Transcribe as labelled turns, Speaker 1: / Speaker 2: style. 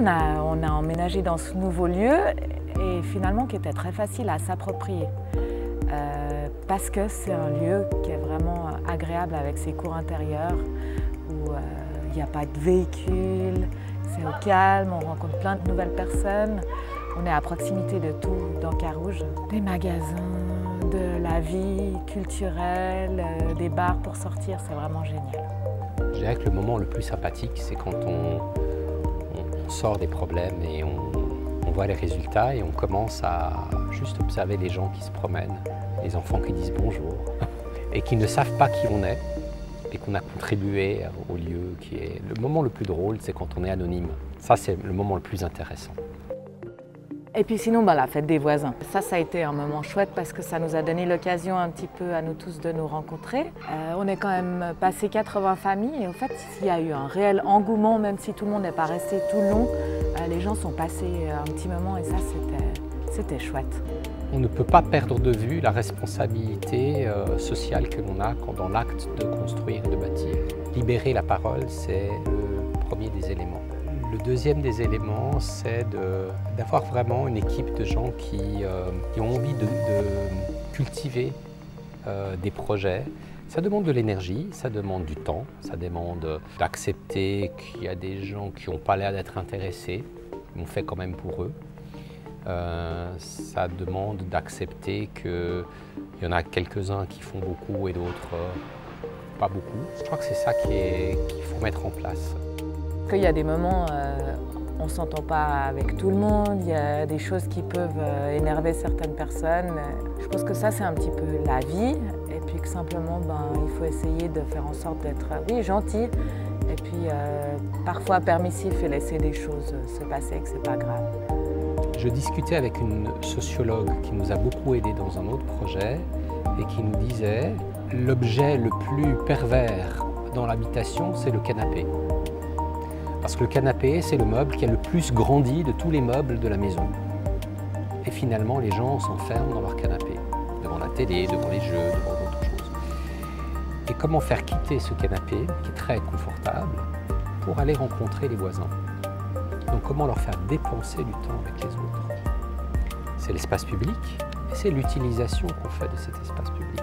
Speaker 1: on a emménagé dans ce nouveau lieu et finalement qui était très facile à s'approprier. Parce que c'est un lieu qui est vraiment agréable avec ses cours intérieures, où il n'y a pas de véhicules, c'est au calme, on rencontre plein de nouvelles personnes. On est à proximité de tout dans Carouge. Des magasins, de la vie culturelle, des bars pour sortir, c'est vraiment génial.
Speaker 2: Je dirais que le moment le plus sympathique, c'est quand on sort des problèmes et on voit les résultats et on commence à juste observer les gens qui se promènent, les enfants qui disent bonjour et qui ne savent pas qui on est et qu'on a contribué au lieu qui est... Le moment le plus drôle, c'est quand on est anonyme. Ça, c'est le moment le plus intéressant.
Speaker 1: Et puis sinon, la fête des voisins. Ça a été un moment chouette parce que ça nous a donné l'occasion un petit peu à nous tous de nous rencontrer. On est quand même passé 80 familles et en fait, il y a eu un réel engouement, même si tout le monde n'est pas resté tout le long. Les gens sont passés un petit moment et ça, c'était chouette.
Speaker 2: On ne peut pas perdre de vue la responsabilité sociale que l'on a dans l'acte de construire et de bâtir. Libérer la parole, c'est le premier des éléments. Le deuxième des éléments, c'est d'avoir vraiment une équipe de gens qui ont envie de cultiver des projets. Ça demande de l'énergie, ça demande du temps, ça demande d'accepter qu'il y a des gens qui n'ont pas l'air d'être intéressés, mais on fait quand même pour eux. Ça demande d'accepter qu'il y en a quelques-uns qui font beaucoup et d'autres pas beaucoup. Je crois que c'est ça qu'il faut mettre en place.
Speaker 1: Il y a des moments, on ne s'entend pas avec tout le monde, il y a des choses qui peuvent énerver certaines personnes. Je pense que ça, c'est un petit peu la vie, et puis que simplement, il faut essayer de faire en sorte d'être, oui, gentil, et puis parfois permissif et laisser des choses se passer, que c'est pas grave.
Speaker 2: Je discutais avec une sociologue qui nous a beaucoup aidés dans un autre projet, et qui nous disait « l'objet le plus pervers dans l'habitation, c'est le canapé ». Parce que le canapé, c'est le meuble qui a le plus grandi de tous les meubles de la maison. Et finalement, les gens s'enferment dans leur canapé, devant la télé, devant les jeux, devant d'autres choses. Et comment faire quitter ce canapé, qui est très confortable, pour aller rencontrer les voisins? Donc comment leur faire dépenser du temps avec les autres? C'est l'espace public et c'est l'utilisation qu'on fait de cet espace public.